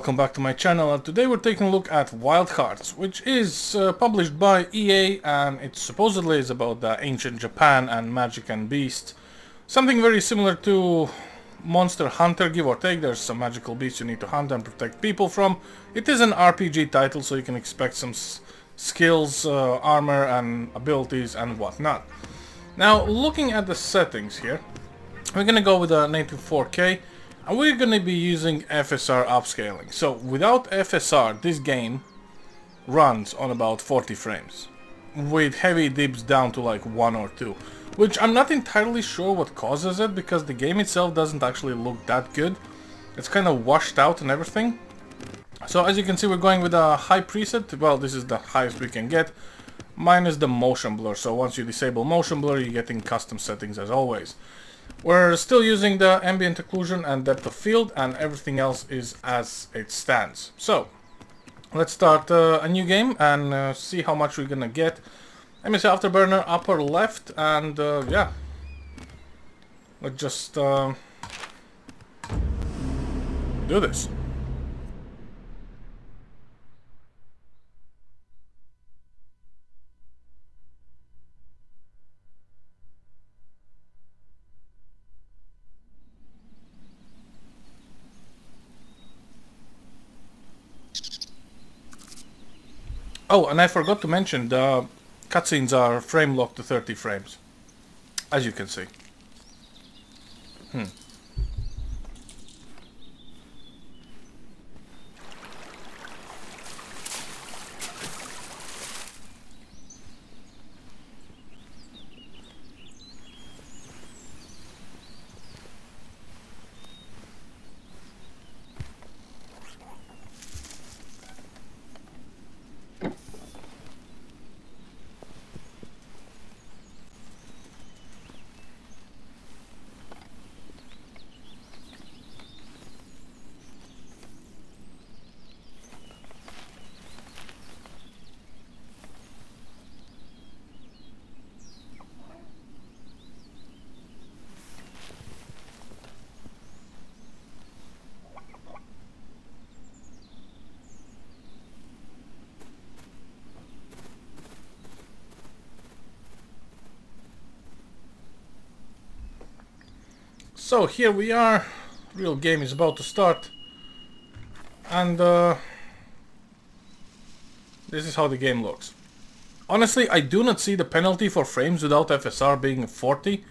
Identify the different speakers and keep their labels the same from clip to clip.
Speaker 1: Welcome back to my channel, and today we're taking a look at Wild Hearts, which is published by EA, and it supposedly is about the ancient Japan and magic and beast. Something very similar to Monster Hunter, give or take. There's some magical beasts you need to hunt and protect people from. It is an RPG title, so you can expect some skills, armor and abilities and whatnot. Now, looking at the settings here, we're gonna go with a native 4K. And we're going to be using FSR upscaling. So without FSR, this game runs on about 40 frames. With heavy dips down to like 1 or 2. Which I'm not entirely sure what causes it, because the game itself doesn't actually look that good. It's kind of washed out and everything. So as you can see, we're going with a high preset. Well, this is the highest we can get. Minus the motion blur. So once you disable motion blur, you're getting custom settings as always. We're still using the ambient occlusion and depth of field, and everything else is as it stands. So, let's start a new game and see how much we're gonna get. Let me see, Afterburner upper left, and yeah. Let's just do this. Oh, and I forgot to mention, the cutscenes are frame locked to 30 frames, as you can see. So here we are, real game is about to start, and this is how the game looks. Honestly, I do not see the penalty for frames without FSR being 40,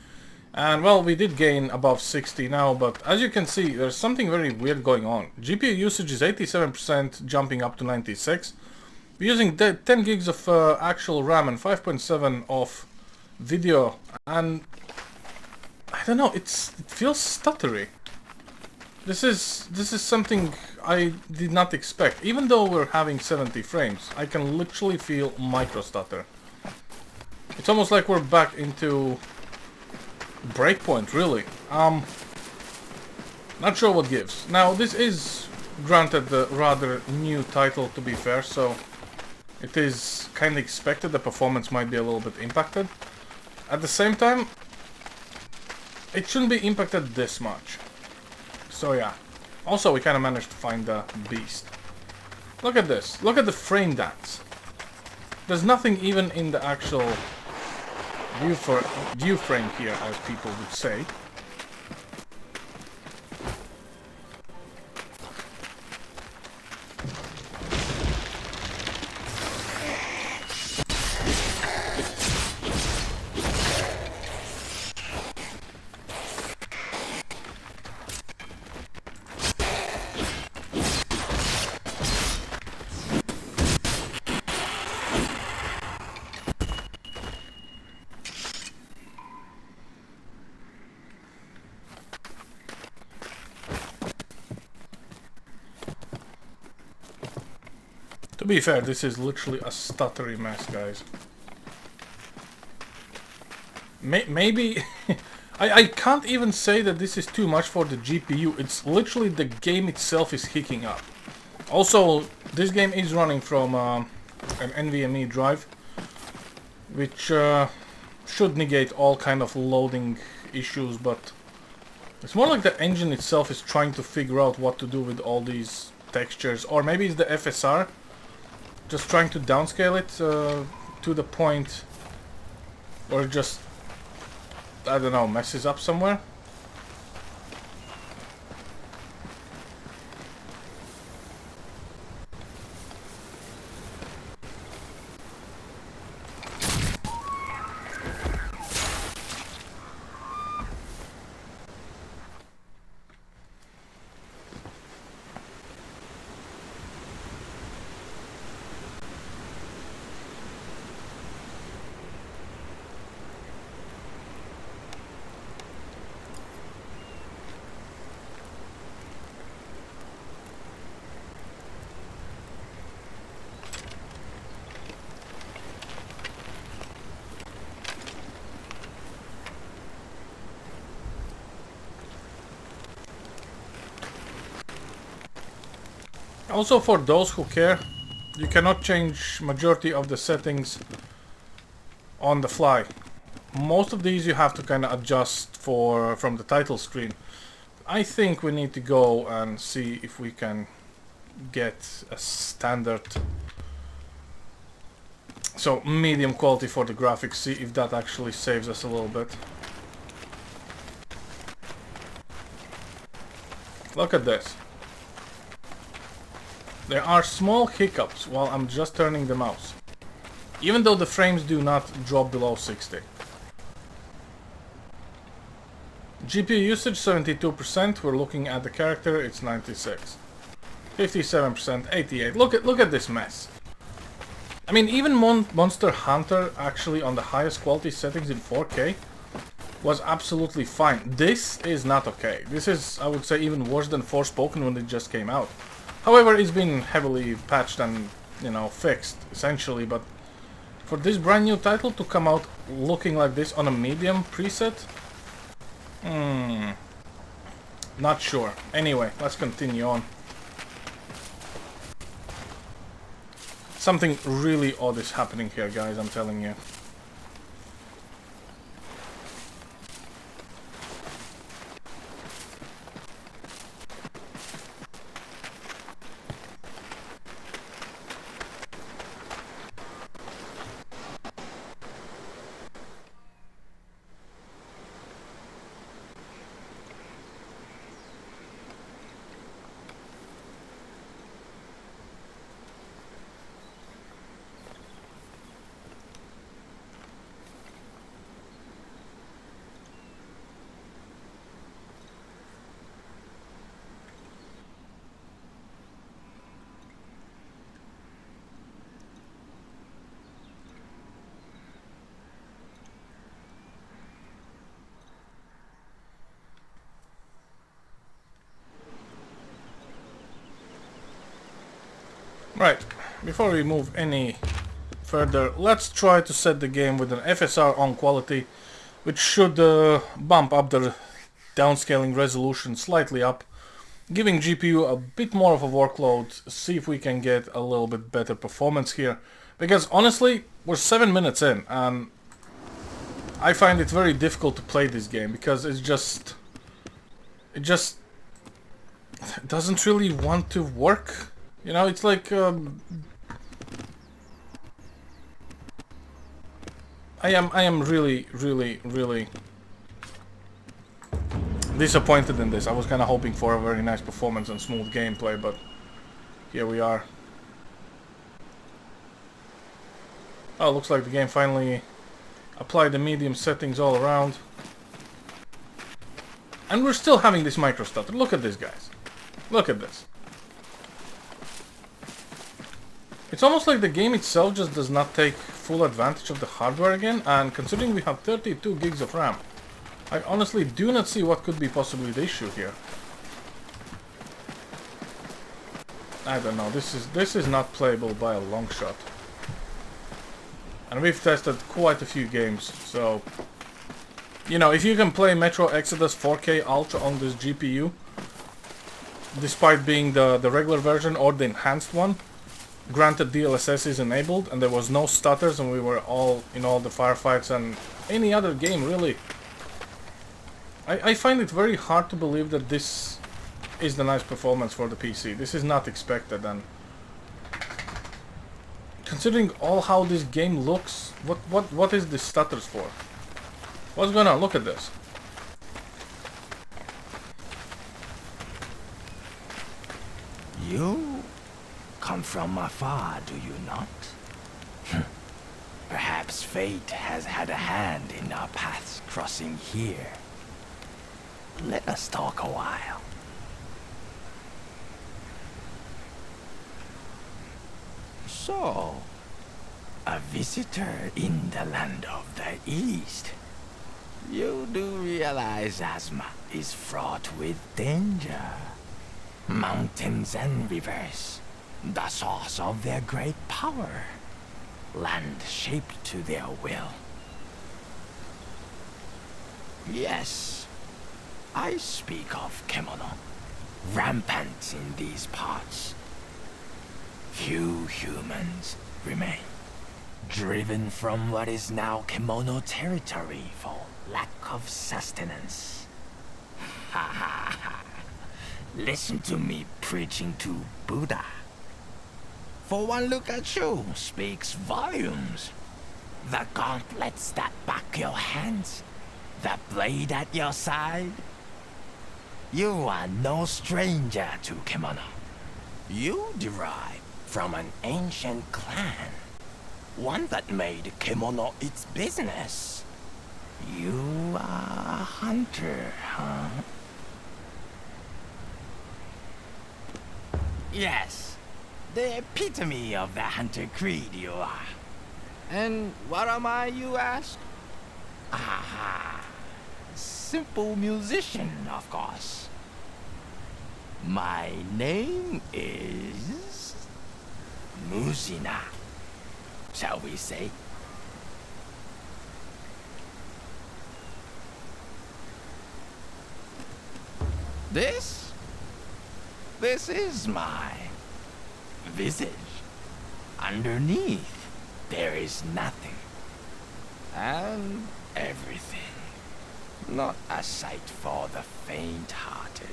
Speaker 1: and well, we did gain above 60 now, but as you can see, there's something very weird going on. GPU usage is 87%, jumping up to 96. We're using 10 gigs of actual RAM and 5.7 of video, and I don't know, it feels stuttery. This is something I did not expect. Even though we're having 70 frames, I can literally feel micro stutter. It's almost like we're back into Breakpoint, really. Not sure what gives. Now, this is granted the rather new title, to be fair, so it is kind of expected the performance might be a little bit impacted. At the same time, it shouldn't be impacted this much. So yeah. Also, we kind of managed to find the beast. Look at this. Look at the frame dance. There's nothing even in the actual view frame here, as people would say. To be fair, this is literally a stuttery mess, guys. Maybe... I can't even say that this is too much for the GPU. It's literally the game itself is hicking up. Also, this game is running from an NVMe drive, which should negate all kind of loading issues, but it's more like the engine itself is trying to figure out what to do with all these textures, or maybe it's the FSR just trying to downscale it to the point where it just, I don't know, messes up somewhere. Also, for those who care, you cannot change majority of the settings on the fly. Most of these you have to kind of adjust from the title screen. I think we need to go and see if we can get a standard, so medium quality for the graphics, see if that actually saves us a little bit. Look at this. There are small hiccups while I'm just turning the mouse, even though the frames do not drop below 60. GPU usage 72%, we're looking at the character, it's 96. 57%, 88. Look at this mess. I mean, even Monster Hunter actually on the highest quality settings in 4K was absolutely fine. This is not okay. This is, I would say, even worse than Forspoken when it just came out. However, it's been heavily patched and, you know, fixed, essentially, but for this brand new title to come out looking like this on a medium preset, not sure. Anyway, let's continue on. Something really odd is happening here, guys, I'm telling you. Right, before we move any further, let's try to set the game with an FSR on quality, which should bump up the downscaling resolution slightly up, giving GPU a bit more of a workload, see if we can get a little bit better performance here. Because honestly, we're 7 minutes in, and I find it very difficult to play this game, because it just doesn't really want to work. You know, it's like I am really disappointed in this. I was kind of hoping for a very nice performance and smooth gameplay, but here we are. Oh, looks like the game finally applied the medium settings all around. And we're still having this micro stutter. Look at this, guys. Look at this. It's almost like the game itself just does not take full advantage of the hardware again, and considering we have 32 gigs of RAM, I honestly do not see what could be possibly the issue here. I don't know, this is not playable by a long shot. And we've tested quite a few games, so... You know, if you can play Metro Exodus 4K Ultra on this GPU, despite being the regular version or the enhanced one, granted DLSS is enabled and there was no stutters and we were all in all the firefights and any other game really. I find it very hard to believe that this is the nice performance for the PC. This is not expected, and considering all how this game looks, what is this stutters for? What's going on? Look at this.
Speaker 2: You come from afar, do you not? Perhaps fate has had a hand in our paths crossing here. Let us talk a while. So, a visitor in the land of the East. You do realize Asma is fraught with danger. Mountains and rivers, the source of their great power. Land shaped to their will. Yes, I speak of Kemono, rampant in these parts. Few humans remain, driven from what is now Kemono territory for lack of sustenance. Ha ha ha. Listen to me preaching to Buddha. For one look at you speaks volumes. The gauntlets that back your hands, the blade at your side. You are no stranger to Kemono. You derive from an ancient clan, one that made Kemono its business. You are a hunter, huh? Yes, the epitome of the hunter creed you are. And what am I, you ask? Ah, simple musician, of course. My name is Musina, shall we say? This is my visage. Underneath, there is nothing. And everything. Not a sight for the faint-hearted.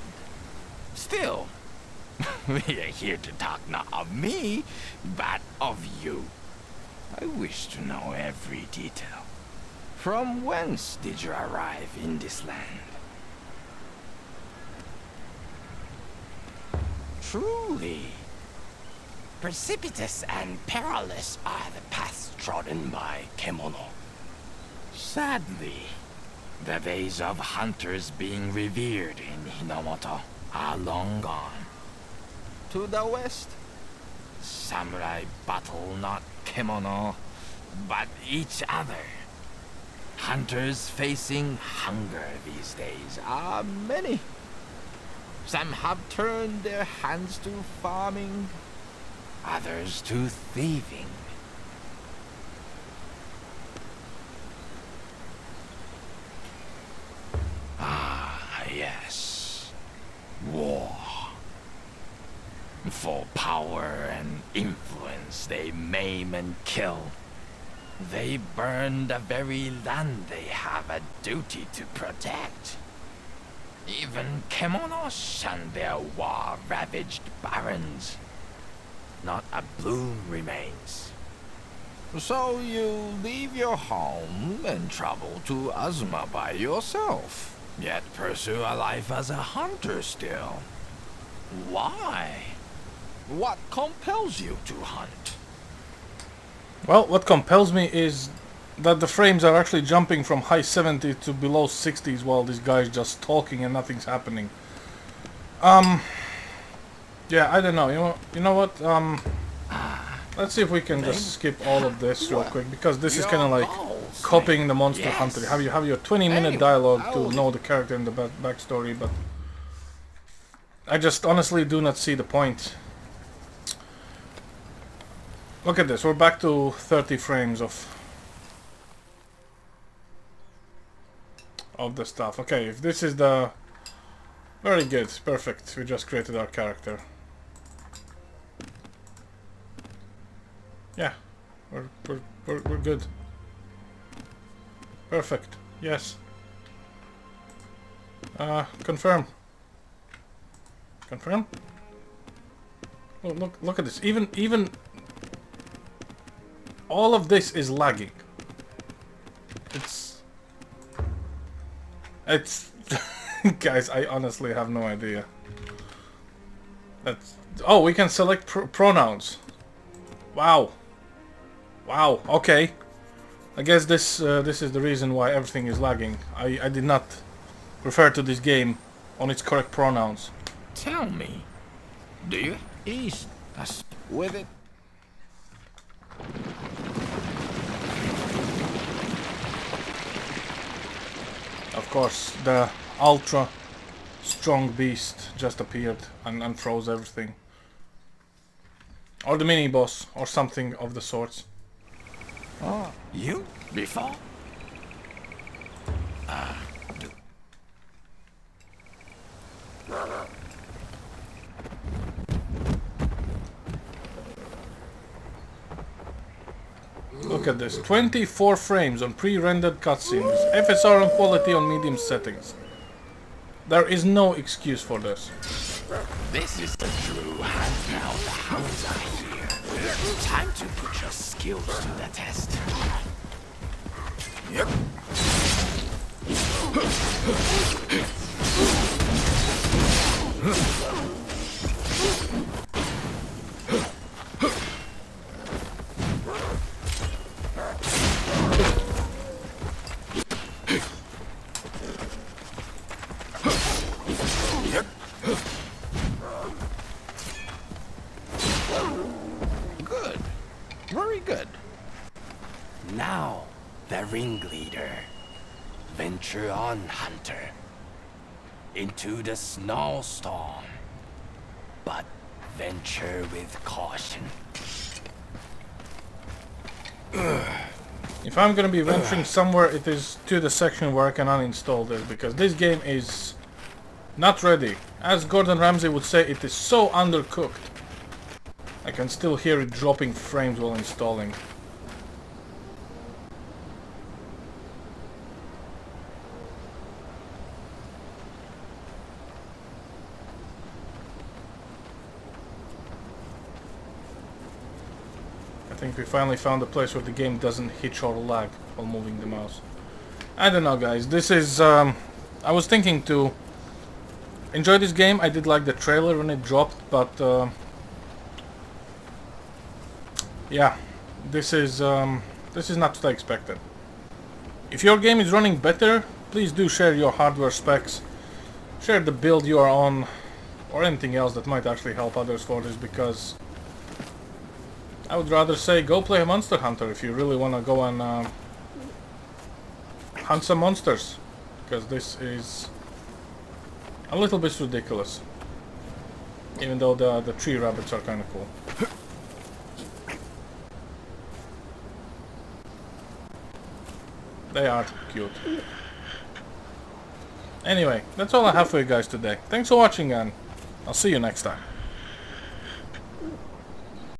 Speaker 2: Still, we are here to talk not of me, but of you. I wish to know every detail. From whence did you arrive in this land? Truly, precipitous and perilous are the paths trodden by Kemono. Sadly, the days of hunters being revered in Hinomoto are long gone. To the west, samurai battle not Kemono, but each other. Hunters facing hunger these days are many. Some have turned their hands to farming, others to thieving. Ah, yes. War. For power and influence, they maim and kill. They burn the very land they have a duty to protect. Even Kemono shun their war-ravaged barrens. Not a bloom remains. So you leave your home and travel to Azuma by yourself, yet pursue a life as a hunter still. Why? What compels you to hunt?
Speaker 1: Well, what compels me is that the frames are actually jumping from high 70s to below 60s while this guy's just talking and nothing's happening. Yeah, I don't know. You know what? Let's see if we can just skip all of this real quick, because this is kind of like copying the Monster Hunter. You have your 20-minute dialogue to know the character and the backstory, but I just honestly do not see the point. Look at this. We're back to 30 frames of the stuff. Okay, if this is the... Very good, perfect. We just created our character. Yeah, we're good. Perfect. Yes. Confirm. Confirm. Oh, look at this. Even all of this is lagging. It's guys, I honestly have no idea. Oh, we can select pronouns. Wow. Wow. Okay. I guess this is the reason why everything is lagging. I did not refer to this game on its correct pronouns.
Speaker 2: Tell me, do you ease us with it?
Speaker 1: Of course, the ultra strong beast just appeared and froze everything. Or the mini boss, or something of the sorts.
Speaker 2: Oh, you? Before?
Speaker 1: Look at this, 24 frames on pre-rendered cutscenes, FSR and quality on medium settings. There is no excuse for this.
Speaker 2: This is the true hand now. The hounds are here. Time to put your skills to the test. Yep. Good. Very good. Now, the ringleader. Venture on, hunter. Into the snowstorm. But venture with caution.
Speaker 1: If I'm gonna be venturing somewhere, it is to the section where I can uninstall this, because this game is not ready. As Gordon Ramsay would say, it is so undercooked. I can still hear it dropping frames while installing. I think we finally found a place where the game doesn't hitch or lag while moving the mouse. I don't know, guys. This is... I was thinking to enjoy this game. I did like the trailer when it dropped, but... yeah, this is not what I expected. If your game is running better, please do share your hardware specs. Share the build you are on, or anything else that might actually help others for this, because... I would rather say go play a Monster Hunter if you really want to go and hunt some monsters, because this is a little bit ridiculous, even though the tree rabbits are kind of cool. They are cute. Anyway, that's all I have for you guys today. Thanks for watching, and I'll see you next time.